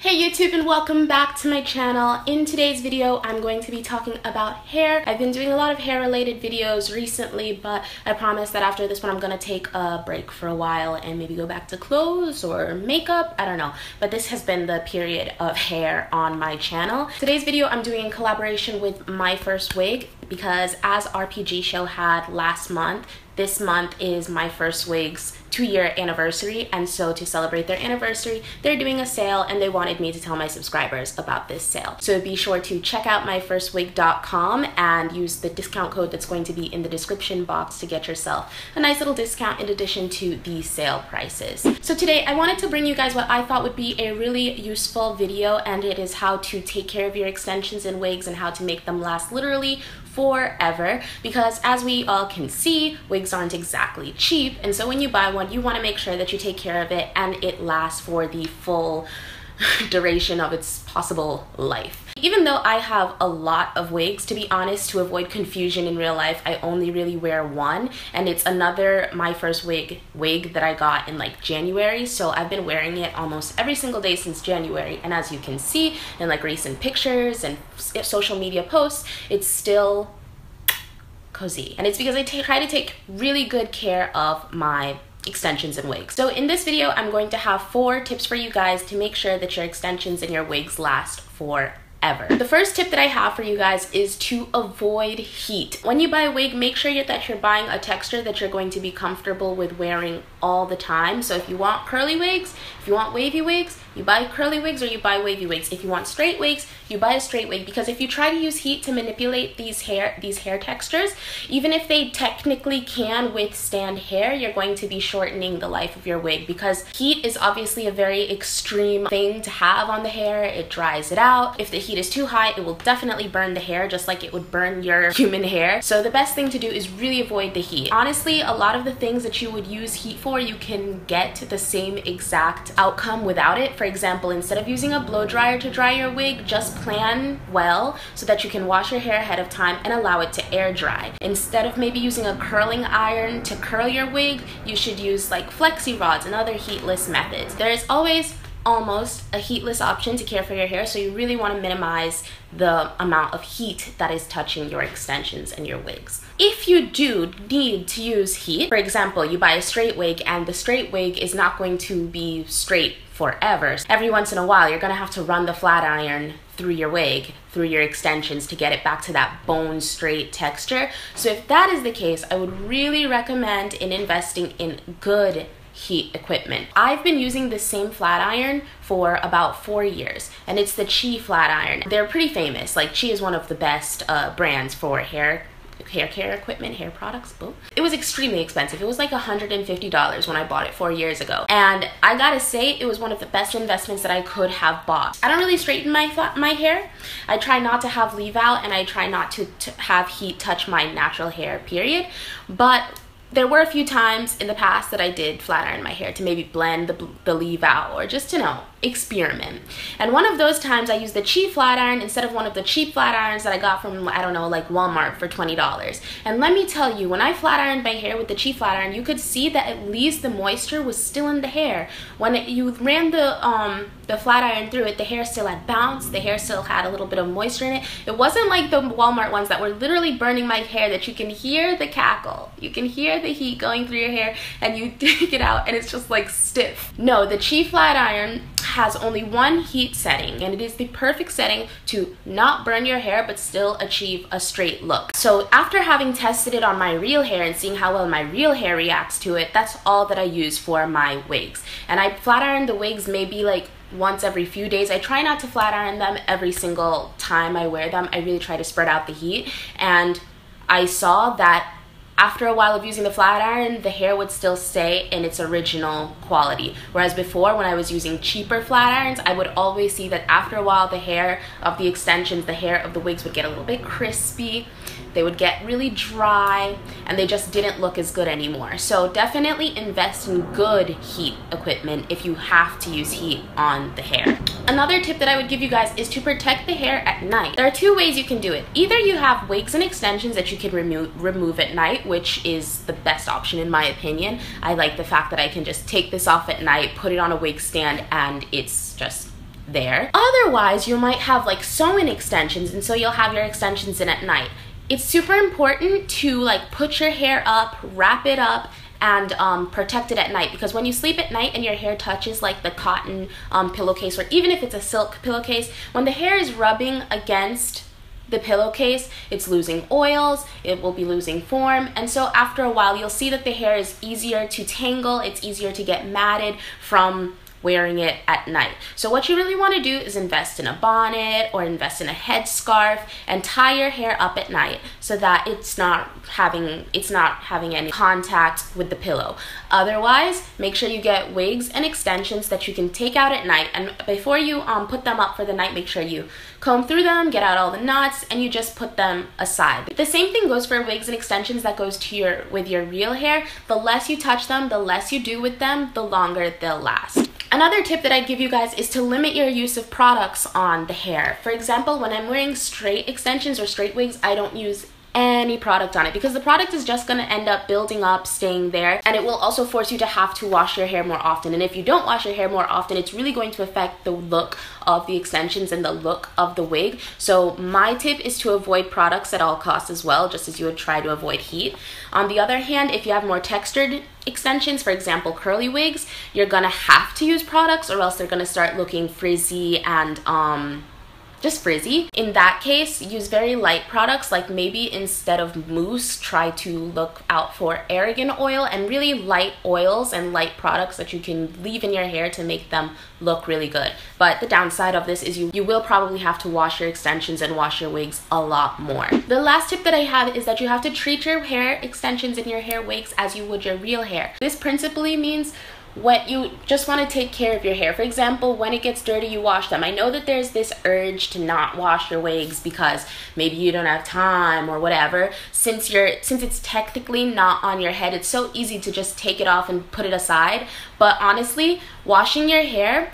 Hey YouTube, and welcome back to my channel. In today's video, I'm going to be talking about hair. I've been doing a lot of hair related videos recently, but I promise that after this one I'm gonna take a break for a while and maybe go back to clothes or makeup, I don't know. But this has been the period of hair on my channel. Today's video I'm doing in collaboration with My First Wig because as RPG Show had last month, this month is My First Wig's 2-year anniversary, and so to celebrate their anniversary, they're doing a sale and they wanted me to tell my subscribers about this sale. So be sure to check out myfirstwig.com and use the discount code that's going to be in the description box to get yourself a nice little discount in addition to the sale prices. So today I wanted to bring you guys what I thought would be a really useful video, and it is how to take care of your extensions and wigs and how to make them last literally forever, because as we all can see, wigs aren't exactly cheap, and so when you buy one you want to make sure that you take care of it and it lasts for the full duration of its possible life. Even though I have a lot of wigs, to be honest, to avoid confusion in real life, I only really wear one, and it's another My First Wig that I got in like January, so I've been wearing it almost every single day since January, and as you can see in like recent pictures and social media posts, it's still cozy. And it's because I try to take really good care of my extensions and wigs. So in this video, I'm going to have 4 tips for you guys to make sure that your extensions and your wigs last forever. The first tip that I have for you guys is to avoid heat. When you buy a wig, make sure that you're buying a texture that you're going to be comfortable with wearing all the time. So if you want curly wigs, if you want wavy wigs, you buy curly wigs or you buy wavy wigs. If you want straight wigs, you buy a straight wig, because if you try to use heat to manipulate these hair textures, even if they technically can withstand hair, you're going to be shortening the life of your wig, because heat is obviously a very extreme thing to have on the hair. It dries it out. If the heat is too high, it will definitely burn the hair just like it would burn your human hair. So the best thing to do is really avoid the heat. Honestly, a lot of the things that you would use heat for, you can get the same exact outcome without it. For example, instead of using a blow dryer to dry your wig, just plan well so that you can wash your hair ahead of time and allow it to air dry. Instead of maybe using a curling iron to curl your wig, you should use like flexi rods and other heatless methods. There is always almost a heatless option to care for your hair, so you really want to minimize the amount of heat that is touching your extensions and your wigs. If you do need to use heat, for example, you buy a straight wig and the straight wig is not going to be straight forever. Every once in a while, you're gonna have to run the flat iron through your wig, through your extensions to get it back to that bone straight texture. So if that is the case, I would really recommend investing in good heat equipment. I've been using the same flat iron for about 4 years, and it's the Chi flat iron. They're pretty famous. Like, Chi is one of the best brands for hair care equipment, hair products, both. It was extremely expensive. It was like $150 when I bought it 4 years ago. And I gotta say, it was one of the best investments that I could have bought. I don't really straighten my hair. I try not to have leave out, and I try not to have heat touch my natural hair, period. But there were a few times in the past that I did flat iron my hair to maybe blend the leave out, or just to know, experiment. And one of those times I used the cheap flat iron instead of one of the cheap flat irons that I got from, I don't know, like Walmart for $20. And let me tell you, when I flat ironed my hair with the cheap flat iron, you could see that at least the moisture was still in the hair. When you ran the flat iron through it, the hair still had bounce, the hair still had a little bit of moisture in it. It wasn't like the Walmart ones that were literally burning my hair, that you can hear the cackle, you can hear the heat going through your hair, and you take it out and it's just like stiff. No, the cheap flat iron has only one heat setting, and it is the perfect setting to not burn your hair but still achieve a straight look. So after having tested it on my real hair and seeing how well my real hair reacts to it, that's all that I use for my wigs. And I flat iron the wigs maybe like once every few days. I try not to flat iron them every single time I wear them. I really try to spread out the heat, and I saw that after a while of using the flat iron, the hair would still stay in its original quality. Whereas before, when I was using cheaper flat irons, I would always see that after a while, the hair of the extensions, the hair of the wigs would get a little bit crispy. They would get really dry, and they just didn't look as good anymore. So definitely invest in good heat equipment if you have to use heat on the hair. Another tip that I would give you guys is to protect the hair at night. There are 2 ways you can do it. Either you have wigs and extensions that you can remove at night, which is the best option in my opinion. I like the fact that I can just take this off at night, put it on a wig stand, and it's just there. Otherwise, you might have like sew-in extensions, and so you'll have your extensions in at night. It's super important to like put your hair up, wrap it up, and protect it at night, because when you sleep at night and your hair touches like the cotton pillowcase, or even if it's a silk pillowcase, when the hair is rubbing against the pillowcase, it's losing oils, it will be losing form, and so after a while you'll see that the hair is easier to tangle, it's easier to get matted from wearing it at night. So what you really want to do is invest in a bonnet or invest in a headscarf and tie your hair up at night so that it's not having any contact with the pillow. Otherwise, make sure you get wigs and extensions that you can take out at night, and before you put them up for the night, make sure you comb through them, get out all the knots, and you just put them aside. The same thing goes for wigs and extensions that goes to with your real hair. The less you touch them, the less you do with them, the longer they'll last. Another tip that I'd give you guys is to limit your use of products on the hair. For example, when I'm wearing straight extensions or straight wigs, I don't use any product on it, because the product is just going to end up building up, staying there, and it will also force you to have to wash your hair more often. And if you don't wash your hair more often, it's really going to affect the look of the extensions and the look of the wig. So my tip is to avoid products at all costs as well, just as you would try to avoid heat. On the other hand, if you have more textured extensions, for example curly wigs, you're gonna have to use products, or else they're gonna start looking frizzy and just frizzy. In that case, use very light products, like maybe instead of mousse, try to look out for argan oil and really light oils and light products that you can leave in your hair to make them look really good. But the downside of this is you will probably have to wash your extensions and wash your wigs a lot more. The last tip that I have is that you have to treat your hair extensions and your hair wigs as you would your real hair. This principally means what you just want to take care of your hair. For example, when it gets dirty, you wash them. I know that there's this urge to not wash your wigs because maybe you don't have time or whatever. Since it's technically not on your head, it's so easy to just take it off and put it aside. But honestly, washing your hair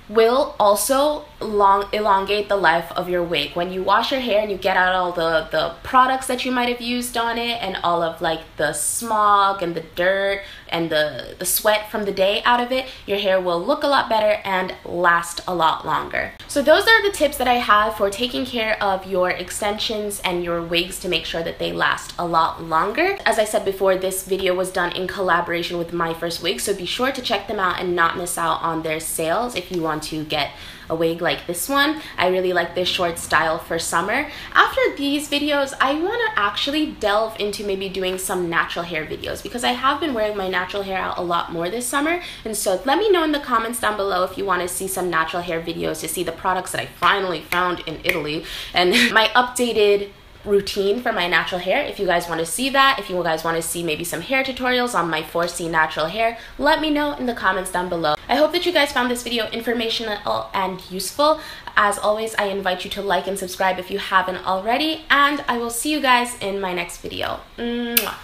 will also elongate the life of your wig. When you wash your hair and you get out all the products that you might have used on it, and all of like the smog and the dirt and the sweat from the day out of it, your hair will look a lot better and last a lot longer. So those are the tips that I have for taking care of your extensions and your wigs to make sure that they last a lot longer. As I said before, this video was done in collaboration with My First Wig, so be sure to check them out and not miss out on their sales if you want to get a wig like this one. I really like this short style for summer. After these videos, I want to actually delve into maybe doing some natural hair videos, because I have been wearing my natural hair out a lot more this summer. And so let me know in the comments down below if you want to see some natural hair videos to see the products that I finally found in Italy and my updated routine for my natural hair. If you guys want to see that, if you guys want to see maybe some hair tutorials on my 4C natural hair, let me know in the comments down below. I hope that you guys found this video informational and useful. As always, I invite you to like and subscribe if you haven't already, and I will see you guys in my next video. Mwah.